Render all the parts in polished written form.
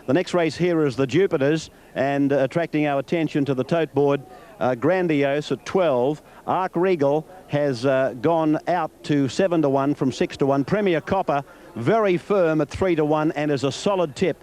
The next race here is the Jupiters, and attracting our attention to the tote board, Grandiose at 12. Arc Regal has gone out to 7 to 1 from 6 to 1. Premier Copper very firm at 3 to 1 and is a solid tip.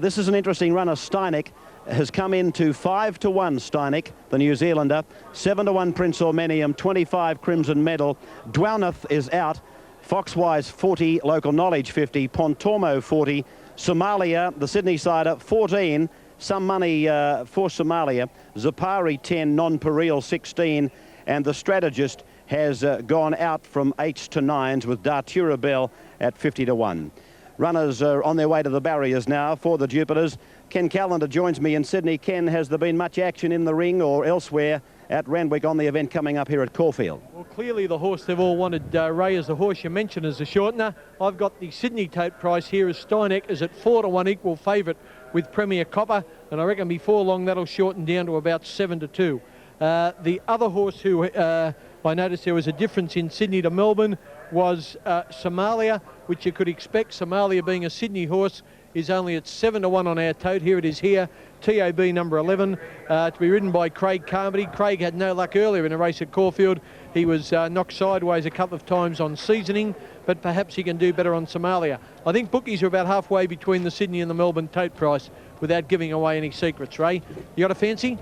This is an interesting runner. Steineck has come into 5 to 1. Steineck, the New Zealander. 7 to 1 Prince Ormenium. 25 Crimson Medal. Dwowneth is out. Foxwise 40. Local Knowledge 50. Pontormo 40. Somalia, the Sydney sider, 14. Some money for Somalia. Zapari 10. Non-Pareil 16. And the Strategist has gone out from 8s to 9s with Dartura Bell at 50 to 1. Runners are on their way to the barriers now for the Jupiters. Ken Callender joins me in Sydney. Ken, has there been much action in the ring or elsewhere at Randwick on the event coming up here at Caulfield? Well, clearly the horse they've all wanted, Ray, is the horse you mentioned as a shortener. I've got the Sydney tote price here as Steineck is at 4 to 1 equal favourite with Premier Copper, and I reckon before long that'll shorten down to about 7 to 2. The other horse who I noticed there was a difference in Sydney to Melbourne was Somalia, which you could expect. Somalia being a Sydney horse is only at 7 to 1 on our tote. Here it is here, TAB number 11, to be ridden by Craig Carmody. Craig had no luck earlier in a race at Caulfield. He was knocked sideways a couple of times on seasoning, but perhaps he can do better on Somalia. I think bookies are about halfway between the Sydney and the Melbourne tote price without giving away any secrets. Ray, you got a fancy?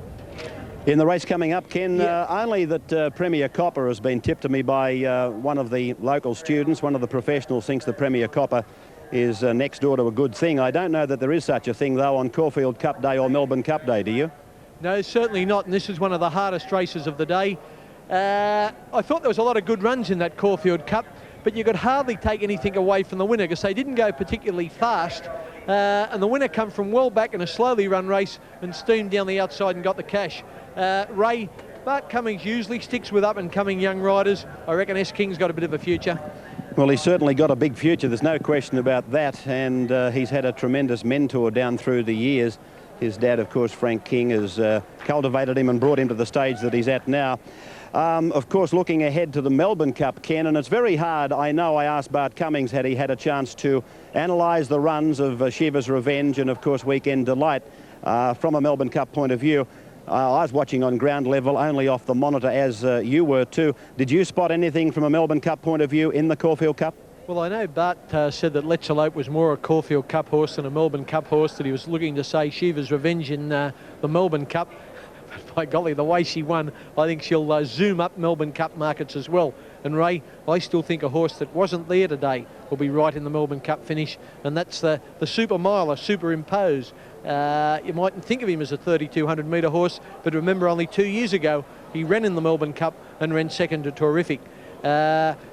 In the race coming up, Ken, yeah. Only that Premier Copper has been tipped to me by one of the local students. One of the professionals thinks the Premier Copper is next door to a good thing. I don't know that there is such a thing, though, on Caulfield Cup Day or Melbourne Cup Day, do you? No, certainly not, and this is one of the hardest races of the day. I thought there was a lot of good runs in that Caulfield Cup, but you could hardly take anything away from the winner because they didn't go particularly fast. And the winner come from well back in a slowly run race and steamed down the outside and got the cash. Ray, Bart Cummings usually sticks with up-and-coming young riders. I reckon S. King's got a bit of a future. Well, he's certainly got a big future. There's no question about that. And he's had a tremendous mentor down through the years. His dad, of course, Frank King, has cultivated him and brought him to the stage that he's at now. Of course, looking ahead to the Melbourne Cup, Ken, and it's very hard. I know I asked Bart Cummings had he had a chance to analyse the runs of Shiva's Revenge and, of course, Weekend Delight from a Melbourne Cup point of view. I was watching on ground level, only off the monitor, as you were too. Did you spot anything from a Melbourne Cup point of view in the Caulfield Cup? Well, I know Bart said that Let's Elope was more a Caulfield Cup horse than a Melbourne Cup horse, that he was looking to say Shiva's Revenge in the Melbourne Cup. But by golly, the way she won, I think she'll zoom up Melbourne Cup markets as well. And Ray, I still think a horse that wasn't there today will be right in the Melbourne Cup finish, and that's the Super Miler, Superimpose. You mightn't think of him as a 3,200 metre horse, but remember only 2 years ago he ran in the Melbourne Cup and ran second to Terrific.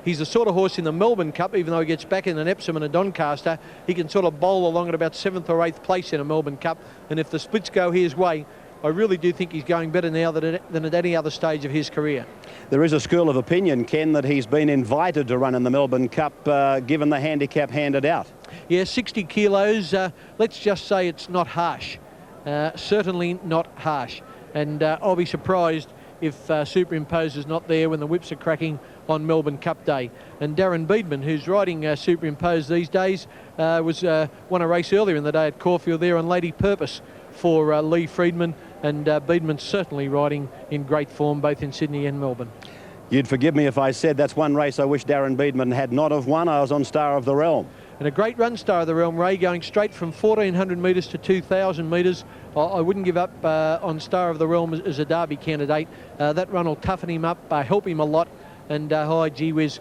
He's the sort of horse in the Melbourne Cup, even though he gets back in an Epsom and a Doncaster, he can sort of bowl along at about 7th or 8th place in a Melbourne Cup, and if the splits go his way, I really do think he's going better now than at any other stage of his career. There is a school of opinion, Ken, that he's been invited to run in the Melbourne Cup, given the handicap handed out. Yeah, 60 kilos. Let's just say it's not harsh. Certainly not harsh. And I'll be surprised if Superimpose is not there when the whips are cracking on Melbourne Cup Day. And Darren Beedman, who's riding Superimpose these days, won a race earlier in the day at Caulfield there on Lady Purpose for Lee Freedman. And Beedman's certainly riding in great form both in Sydney and Melbourne. You'd forgive me if I said that's one race I wish Darren Beedman had not have won. I was on Star of the Realm. And a great run, Star of the Realm, Ray, going straight from 1,400 metres to 2,000 metres. I wouldn't give up on Star of the Realm as a Derby candidate. That run will toughen him up, help him a lot. And hi, gee whiz.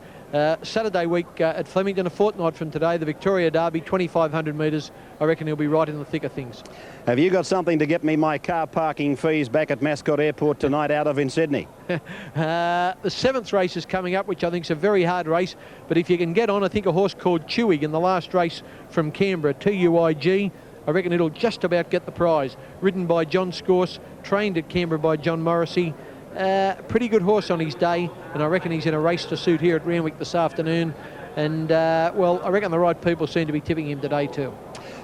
Saturday week at Flemington, a fortnight from today, the Victoria Derby, 2,500 metres. I reckon he'll be right in the thick of things. Have you got something to get me my car parking fees back at Mascot Airport tonight out of in Sydney? The 7th race is coming up, which I think is a very hard race. But if you can get on, I think a horse called Tuig in the last race from Canberra, TUIG, I reckon it'll just about get the prize. Ridden by John Scorse, trained at Canberra by John Morrissey. Pretty good horse on his day, and I reckon he's in a race to suit here at Randwick this afternoon. And, well, I reckon the right people seem to be tipping him today too.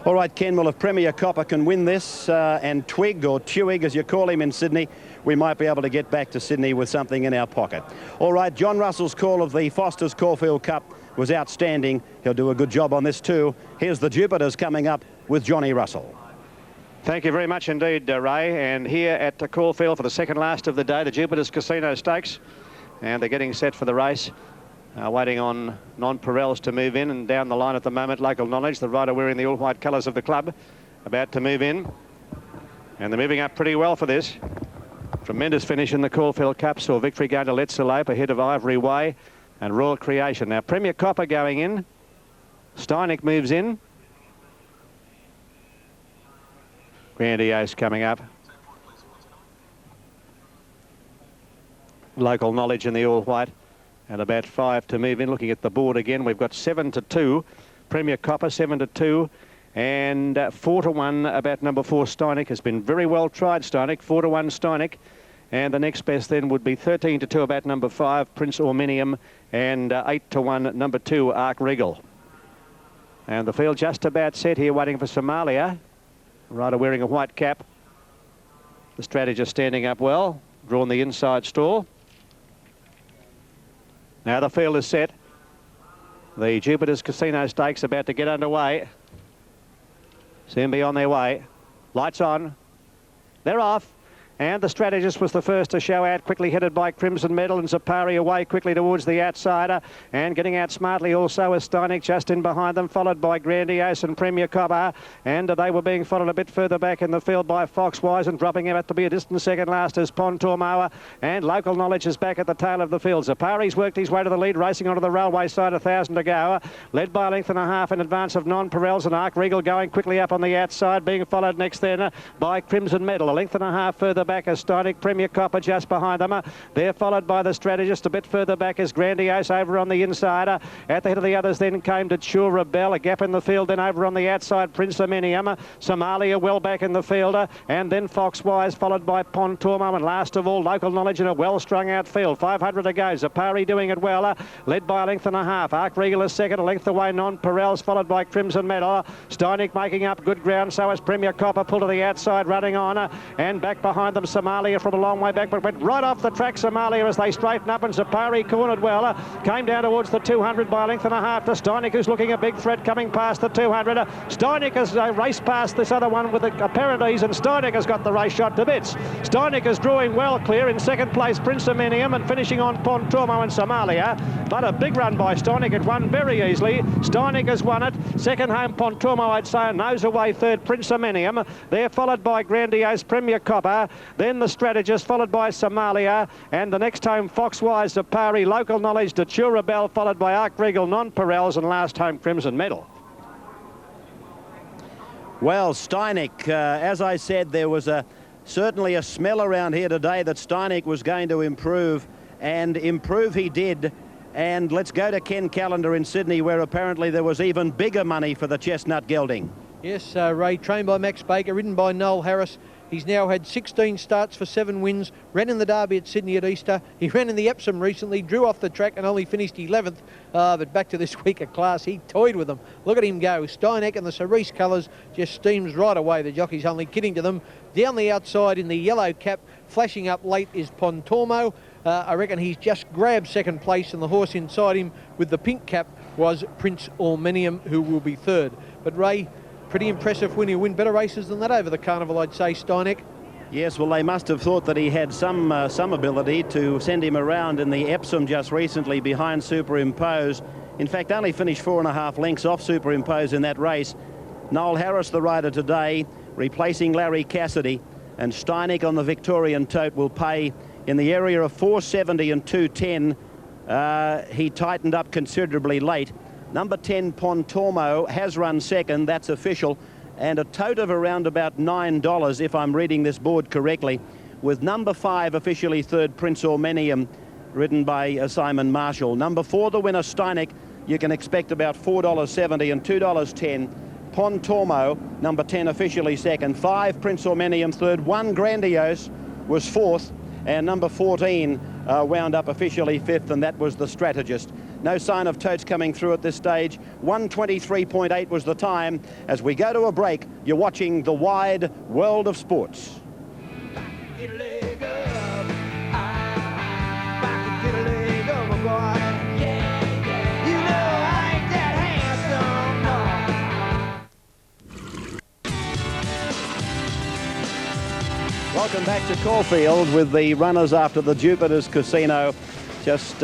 All right, Ken, well, if Premier Copper can win this and Twig, or Tuig as you call him in Sydney, we might be able to get back to Sydney with something in our pocket. All right, John Russell's call of the Foster's Caulfield Cup was outstanding. He'll do a good job on this too. Here's the Jupiters coming up with Johnny Russell. Thank you very much indeed, Ray. And here at the Caulfield for the second last of the day, the Jupiter's Casino Stakes. And they're getting set for the race. Waiting on Nonpareils to move in, and down the line at the moment, Local Knowledge, the rider wearing the all-white colours of the club, about to move in. And they're moving up pretty well for this. Tremendous finish in the Caulfield Cup. Saw victory going to Let's Elope ahead of Ivory Way and Royal Creation. Now Premier Copper going in. Steinek moves in. Grandiose coming up. Local Knowledge in the all-white. And about 5 to move in. Looking at the board again, we've got 7 to 2. Premier Copper 7 to 2. And 4 to 1 about number 4 Steinek. Has been very well tried, Steinek. 4 to 1 Steinek. And the next best then would be 13 to 2 about number 5 Prince Ormenium. And 8 to 1 number 2 Ark Regal. And the field just about set here, waiting for Somalia. Rider wearing a white cap. The strategist standing up well. Drawn the inside stall. Now the field is set. The Jupiter's Casino Stakes about to get underway. Soon be on their way. Lights on. They're off. And the strategist was the first to show out, quickly headed by Crimson Medal, and Zapari away quickly towards the outsider, and getting out smartly also is Steinek just in behind them, followed by Grandiose and Premier Copper, and they were being followed a bit further back in the field by Foxwise, and dropping out to be a distant second last is Pontormoa, and Local Knowledge is back at the tail of the field. Zapari's worked his way to the lead, racing onto the railway side, 1,000 to go, led by a length and a half in advance of Nonpareils, and Ark Regal going quickly up on the outside, being followed next then by Crimson Medal, a length and a half further back as Steinek, Premier Copper just behind them. They're followed by the strategist. A bit further back is Grandiose over on the inside. At the head of the others then came Datura Bell, a gap in the field. Then over on the outside, Prince Ormenium. Somalia well back in the field. And then Foxwise followed by Pontormo. And last of all, Local Knowledge in a well-strung out field. 500 to go. Zapari doing it well. Led by a length and a half. Ark Regal is second. A length away, Nonpareils followed by Crimson Medal. Steinek making up good ground. So is Premier Copper. Pull to the outside, running on. And back behind them, Somalia from a long way back, but went right off the track, Somalia, as they straighten up, and Zapari cornered well. Came down towards the 200 by a length and a half to Steinek, who's looking a big threat coming past the 200. Steinek has raced past this other one with apparent ease, and Steinek has got the race shot to bits. Steinek is drawing well clear. In second place, Prince Ormenium, and finishing on Pontormo and Somalia. But a big run by Steinek. It won very easily. Steinek has won it. Second home, Pontormo, I'd say, nose away third, Prince Ormenium. They're followed by Grandiose, Premier Copper. Then the strategist, followed by Somalia, and the next home Foxwise, Zapari, Local Knowledge, Datura Bell, followed by Ark Regal, Nonpareils, and last home Crimson Medal. Well, Steinek, as I said, there was certainly a smell around here today that Steinek was going to improve, and improve he did. And let's go to Ken Callender in Sydney, where apparently there was even bigger money for the chestnut gelding. Yes, Ray, trained by Max Baker, ridden by Noel Harris. He's now had 16 starts for 7 wins, ran in the Derby at Sydney at Easter. He ran in the Epsom recently, drew off the track and only finished 11th. But back to this week of class, he toyed with them. Look at him go. Steinek and the Cerise colours just steams right away. The jockey's only kidding to them. Down the outside in the yellow cap, flashing up late is Pontormo. I reckon he's just grabbed second place, and the horse inside him with the pink cap was Prince Ormenium, who will be third. But Ray, pretty impressive win. He'll win better races than that over the carnival, I'd say, Steinek. Yes, well, they must have thought that he had some ability to send him around in the Epsom just recently behind Superimpose. In fact, only finished 4.5 lengths off Superimpose in that race. Noel Harris, the rider today, replacing Larry Cassidy, and Steinek on the Victorian tote will pay in the area of 470 and 210. He tightened up considerably late. Number 10, Pontormo, has run second. That's official. And a tote of around about $9, if I'm reading this board correctly, with number 5 officially third, Prince Ormenium, ridden by Simon Marshall. Number 4, the winner, Steinek, you can expect about $4.70 and $2.10. Pontormo, number 10, officially second. 5, Prince Ormenium, third. 1, Grandiose, was fourth. And number 14 wound up officially fifth, and that was the strategist. No sign of totes coming through at this stage. 1:23.8 was the time. As we go to a break, you're watching the Wide World of Sports. Welcome back to Caulfield with the runners after the Jupiter's Casino. Just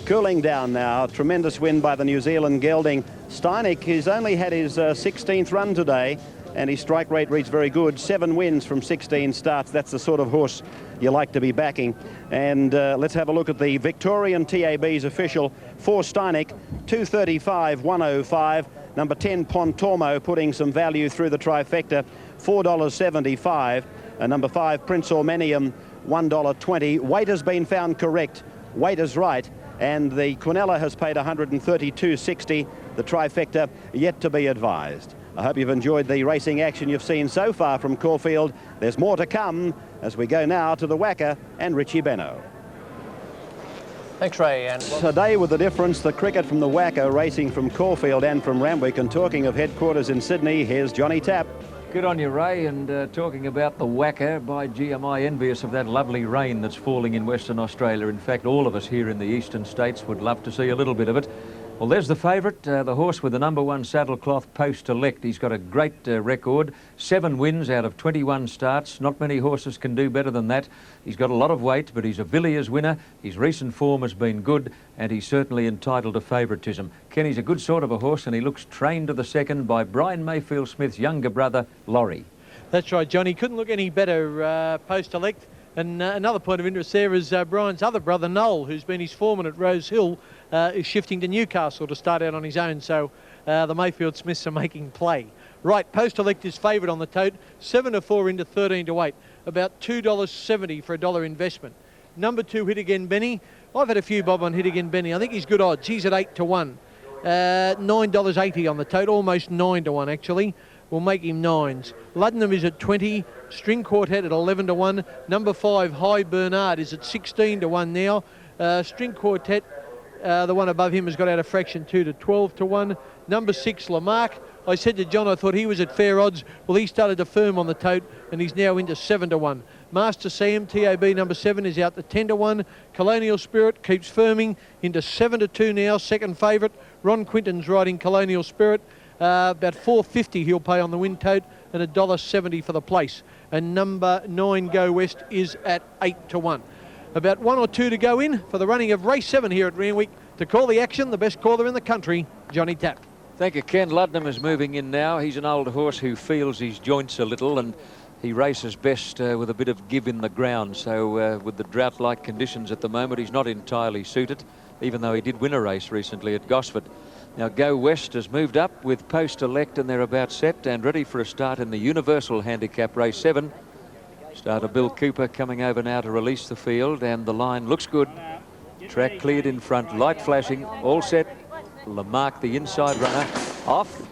cooling down now. Tremendous win by the New Zealand gelding Steinek. He's only had his 16th run today, and his strike rate reads very good. 7 wins from 16 starts. That's the sort of horse you like to be backing. And let's have a look at the Victorian TAB's official for Steinek. 235.105. Number 10 Pontormo putting some value through the trifecta. $4.75. Number 5 Prince Ormenium, $1.20. Weight has been found correct. Weight is right. And the Quinella has paid $132.60. The trifecta yet to be advised. I hope you've enjoyed the racing action you've seen so far from Caulfield. There's more to come as we go now to the WACA and Richie Benno. Thanks, Ray. And today with the difference, the cricket from the WACA racing from Caulfield and from Randwick. And talking of headquarters in Sydney, here's Johnny Tapp. Good on you, Ray. And talking about the WACA, by gee, am I envious of that lovely rain that's falling in Western Australia. In fact, all of us here in the eastern states would love to see a little bit of it. Well, there's the favourite, the horse with the number 1 saddlecloth, Post Elect. He's got a great record, 7 wins out of 21 starts. Not many horses can do better than that. He's got a lot of weight, but he's a Villiers winner. His recent form has been good, and he's certainly entitled to favouritism. Kenny's a good sort of a horse, and he looks trained to the second by Brian Mayfield Smith's younger brother, Laurie. That's right, Johnny. Couldn't look any better, Post Elect. And another point of interest there is Brian's other brother, Noel, who's been his foreman at Rose Hill, is shifting to Newcastle to start out on his own. So the Mayfield Smiths are making play. Right, Post Elect is favoured on the tote, 7-4 into 13-8, about $2.70 for $1 investment. Number 2, Hit Again Benny. I've had a few bob on Hit Again Benny. I think he's good odds. He's at 8-1. $9.80 on the tote, almost 9-1 actually. We'll make him 9s. Luddenham is at 20. String Quartet at 11-1. Number 5, High Bernard, is at 16-1 now. String Quartet, the one above him, has got out of fraction 2 to 12-1. Number 6, Lamarck. I said to John I thought he was at fair odds. Well, he started to firm on the tote, and he's now into 7-1. Master Sam, TAB number 7, is out to 10-1. Colonial Spirit keeps firming into 7-2 now, second favourite. Ron Quinton's riding Colonial Spirit. About $4.50 he'll pay on the win tote, and $1.70 for the place. And number 9, Go West, is at 8-1. About 1 or 2 to go in for the running of race 7 here at Randwick. To call the action, the best caller in the country, Johnny Tapp. Thank you, Ken. Luddenham is moving in now. He's an old horse who feels his joints a little, and he races best with a bit of give in the ground. So with the drought-like conditions at the moment, he's not entirely suited, even though he did win a race recently at Gosford. Now, Go West has moved up with Post Elect, and they're about set and ready for a start in the Universal Handicap Race 7. Starter Bill Cooper coming over now to release the field, and the line looks good. Track cleared in front, light flashing, all set. Lamarck, the inside runner, off.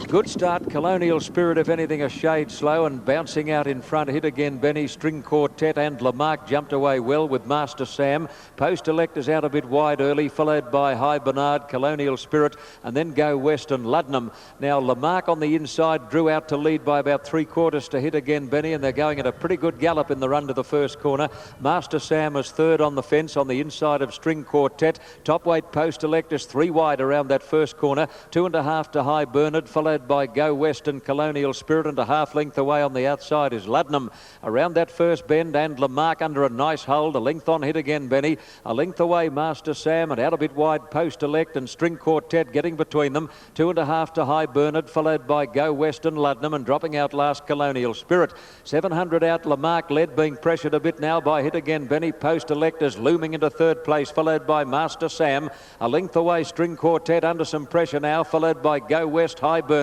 Good start. Colonial Spirit, if anything, a shade slow, and bouncing out in front. Hit Again Benny, String Quartet, and Lamarck jumped away well with Master Sam. Post Elect is out a bit wide early, followed by High Bernard, Colonial Spirit, and then Go West and Luddenham. Now Lamarck on the inside drew out to lead by about 3/4 to Hit Again Benny, and they're going at a pretty good gallop in the run to the first corner. Master Sam is third on the fence on the inside of String Quartet. Top weight Post Elect is 3 wide around that first corner. 2.5 to High Bernard, followed by Go West and Colonial Spirit, and a half length away on the outside is Luddenham. Around that first bend, and Lamarck under a nice hold. A length on Hit Again Benny. A length away Master Sam, and out a bit wide Post Elect and String Quartet getting between them. 2.5 to High Bernard, followed by Go West and Luddenham, and dropping out last Colonial Spirit. 700 out Lamarck, led, being pressured a bit now by Hit Again Benny. Post Elect is looming into third place, followed by Master Sam. A length away String Quartet under some pressure now, followed by Go West, High Bernard,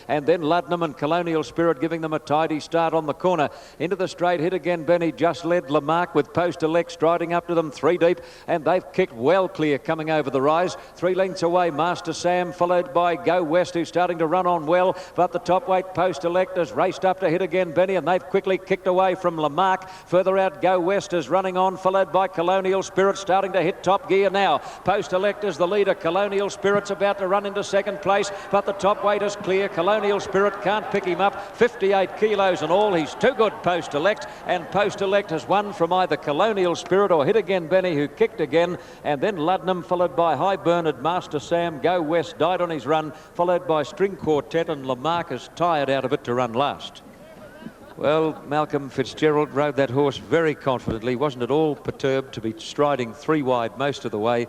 and then Luddenham and Colonial Spirit giving them a tidy start on the corner. Into the straight, Hit Again Benny just led Lamarck, with Post Elect striding up to them 3 deep, and they've kicked well clear coming over the rise. 3 lengths away Master Sam, followed by Go West, who's starting to run on well, but the top weight Post Elect has raced up to Hit Again Benny, and they've quickly kicked away from Lamarck. Further out Go West is running on, followed by Colonial Spirit, starting to hit top gear now. Post Elect is the leader. Colonial Spirit's about to run into second place, but the top weight is clear. Colonial Spirit can't pick him up. 58 kilos and all. He's too good, Post Elect, and Post Elect has won from either Colonial Spirit or Hit Again Benny, who kicked again, and then Luddenham, followed by High Bernard. Master Sam, Go West died on his run, followed by String Quartet, and Lamarck is tired out of it to run last. Well, Malcolm Fitzgerald rode that horse very confidently, wasn't at all perturbed to be striding 3 wide most of the way.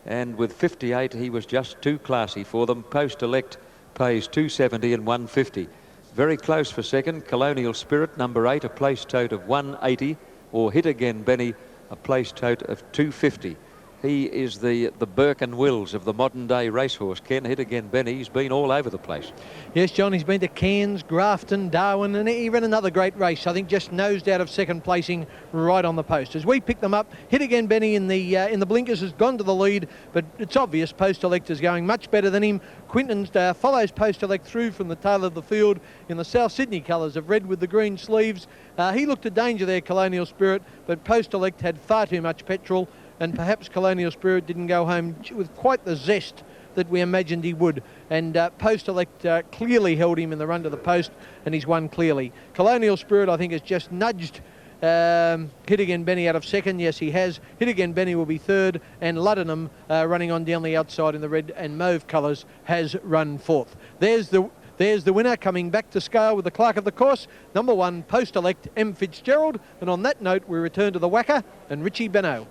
And with 58, he was just too classy for them. Post Elect pays 270 and 150. Very close for second. Colonial Spirit, number 8, a place tote of 180. Or Hit Again Benny, a place tote of 250. He is the Burke and Wills of the modern day racehorse. Ken, Hit Again Benny, he's been all over the place. Yes, John, he's been to Cairns, Grafton, Darwin, and he ran another great race. I think just nosed out of second placing right on the post. As we pick them up, Hit Again Benny in the blinkers has gone to the lead, but it's obvious Post Elect is going much better than him. Quinton follows Post Elect through from the tail of the field in the South Sydney colours of red with the green sleeves. He looked a danger there, Colonial Spirit, but Post Elect had far too much petrol, and perhaps Colonial Spirit didn't go home with quite the zest that we imagined he would. And Post Elect clearly held him in the run to the post, and he's won clearly. Colonial Spirit, I think, has just nudged Hit Again Benny out of second. Yes, he has. Hit Again Benny will be third, and Luddenham, running on down the outside in the red and mauve colours, has run fourth. There's the winner coming back to scale with the clerk of the course, number 1, Post Elect, M. Fitzgerald. And on that note, we return to the Wacker and Richie Beno.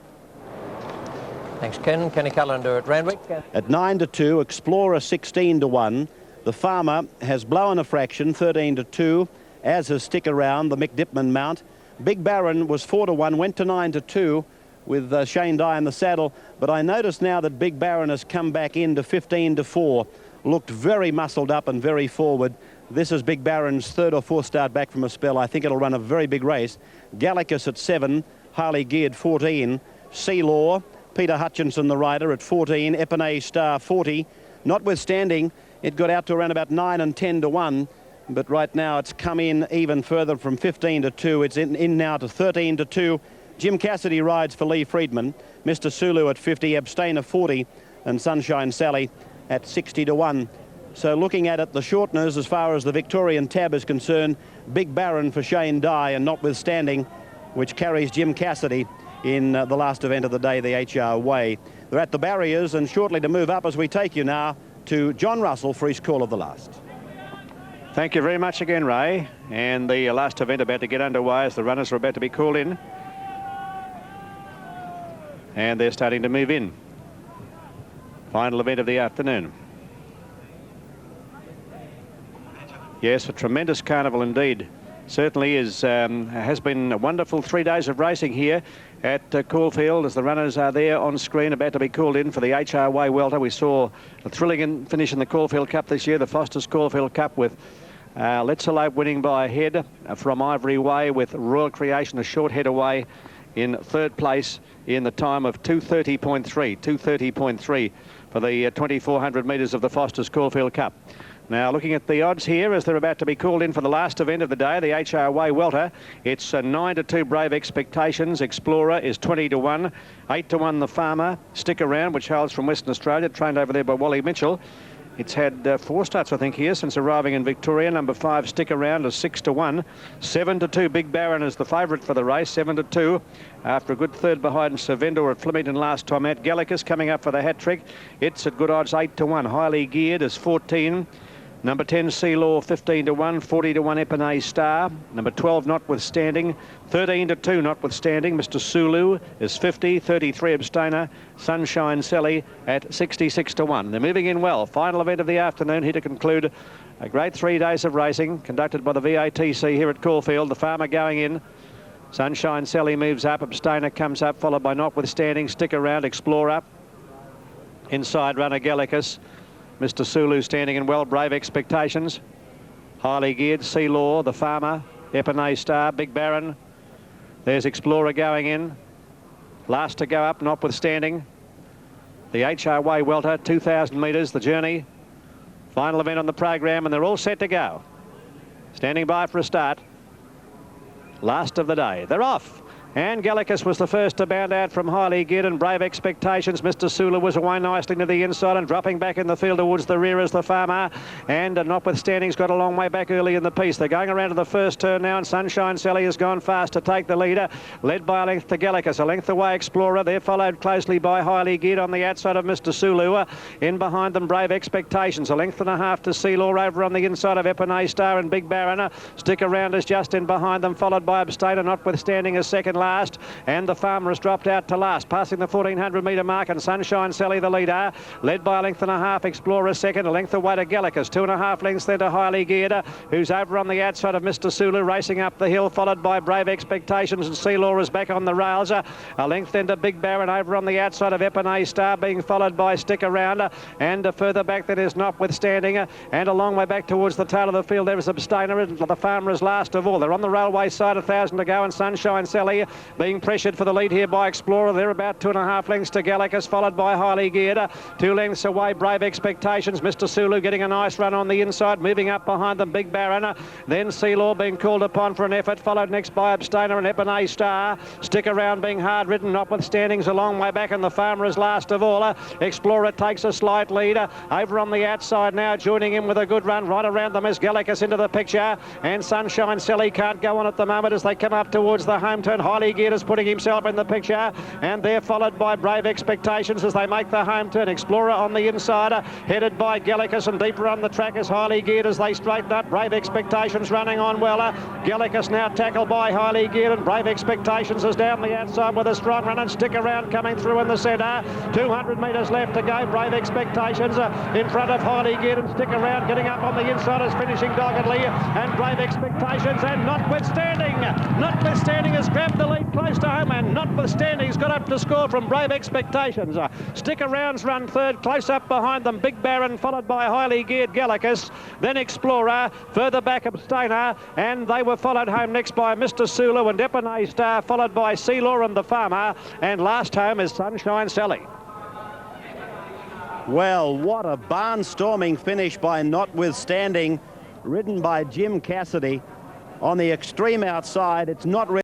Thanks, Ken. Kenny Callander at Randwick. At 9-2, Explorer 16-1. The Farmer has blown a fraction, 13-2, as has Stick Around, the Mick Dipman mount. Big Baron was 4-1, went to 9-2 with Shane Dye in the saddle. But I notice now that Big Baron has come back into 15-4. Looked very muscled up and very forward. This is Big Baron's third or fourth start back from a spell. I think it'll run a very big race. Gallicus at 7, Harley Geared 14, Sea Law, Peter Hutchinson, the rider, at 14. Epinay Star, 40. Notwithstanding, it got out to around about 9 and 10-1. But right now it's come in even further from 15-2. It's in now to 13-2. Jim Cassidy rides for Lee Friedman. Mr. Sulu at 50. Abstainer 40. And Sunshine Sally at 60-1. So looking at it, the shorteners, as far as the Victorian tab is concerned, Big Baron for Shane Dye, and Notwithstanding, which carries Jim Cassidy in the last event of the day, the HR Way. They're at the barriers and shortly to move up as we take you now to John Russell for his call of the last. Thank you very much again, Ray. And the last event about to get underway as the runners are about to be called in. And they're starting to move in. Final event of the afternoon. Yes, a tremendous carnival indeed. Certainly has been a wonderful 3 days of racing here at Caulfield as the runners are there on screen about to be called in for the HR Way Welter. We saw a thrilling finish in the Caulfield Cup this year, the Foster's Caulfield Cup, with Let's Elope winning by a head from Ivory Way, with Royal Creation a short head away in third place in the time of 2:30.3 for the 2400 metres of the Foster's Caulfield Cup. Now, looking at the odds here as they're about to be called in for the last event of the day, the HR Way Welter, it's 9-2 Brave Expectations. Explorer is 20-1. 8-1 The Farmer. Stick Around, which hails from Western Australia, trained over there by Wally Mitchell. It's had 4 starts, I think, here since arriving in Victoria. Number 5, Stick Around, is 6-1. 7-2, Big Baron is the favourite for the race, 7-2. After a good third behind Sir Vendor at Flemington last time out. Gallicus coming up for the hat trick. It's at good odds, 8-1. Highly Geared is 14. Number 10, Sea Law, 15-1, 40-1, Epinay Star. Number 12, Notwithstanding, 13-2, Notwithstanding. Mr. Sulu is 50, 33, Abstainer. Sunshine Sally at 66-1. They're moving in well. Final event of the afternoon here to conclude a great 3 days of racing conducted by the VATC here at Caulfield. The Farmer going in. Sunshine Sally moves up. Abstainer comes up, followed by Notwithstanding. Stick Around, Explorer. Inside runner Gallicus. Mr. Sulu standing in well. Brave Expectations. Highly Geared, Sea Law, The Farmer, Epinay Star, Big Baron. There's Explorer going in. Last to go up, Notwithstanding. The HR Way Welter, 2,000 metres, the journey. Final event on the program, and they're all set to go. Standing by for a start. Last of the day. They're off. And Gallicus was the first to bound out from Highly Geared and Brave Expectations. Mr. Sula was away nicely to the inside and dropping back in the field towards the rear as the Farmer. And Notwithstanding's got a long way back early in the piece. They're going around to the first turn now, and Sunshine Sally has gone fast to take the leader, led by a length to Gallicus. A length away Explorer. They're followed closely by Highly Geared on the outside of Mr. Sulu. In behind them, Brave Expectations. A length and a half to Sealaw over on the inside of Epinay Star and Big Baron. Stick Around is just in behind them, followed by Abstainer, Notwithstanding is second last, and the Farmer has dropped out to last, passing the 1400 metre mark, and Sunshine Sally the leader, led by a length and a half. Explorer second, a length away to Gallicus, 2.5 lengths then to Highly Geared, who's over on the outside of Mr. Sulu, racing up the hill, followed by Brave Expectations, and Sealaw is back on the rails. A length then to Big Baron over on the outside of Epinay Star, being followed by Stick Around, and further back that is Notwithstanding, and a long way back towards the tail of the field there is Abstainer, and the Farmer is last of all. They're on the railway side, 1,000 to go, and Sunshine Sally being pressured for the lead here by Explorer. They're about 2.5 lengths to Gallicus, followed by Highly Geared. 2 lengths away, Brave Expectations. Mr. Sulu getting a nice run on the inside, moving up behind them, Big Baron. Then Sealaw being called upon for an effort, followed next by Abstainer and Epinay Star. Stick Around being hard ridden, Notwithstanding's a long way back, and the Farmer is last of all. Explorer takes a slight lead. Over on the outside now, joining in with a good run. Right around them is Gallicus into the picture, and Sunshine Sally can't go on at the moment as they come up towards the home turn. Highly Geared is putting himself in the picture, and they're followed by Brave Expectations as they make the home turn. Explorer on the inside, headed by Gallicus, and deeper on the track is Highly Geared as they straighten up. Brave Expectations running on well. Gallicus now tackled by Highly Geared, and Brave Expectations is down the outside with a strong run, and Stick Around coming through in the centre. 200 metres left to go. Brave Expectations in front of Highly Geared, and Stick Around getting up on the inside is finishing doggedly, and Brave Expectations, and Notwithstanding has grabbed the lead close to home, and Notwithstanding's got up to score from Brave Expectations. Stick Around's run third, close up behind them Big Baron, followed by Highly Geared Gallicus, then Explorer, further back Abstainer, and they were followed home next by Mr. Sulu and Epinay Star, followed by Sealaw and the Farmer, and last home is Sunshine Sally. Well, what a barnstorming finish by Notwithstanding, ridden by Jim Cassidy. On the extreme outside, it's not really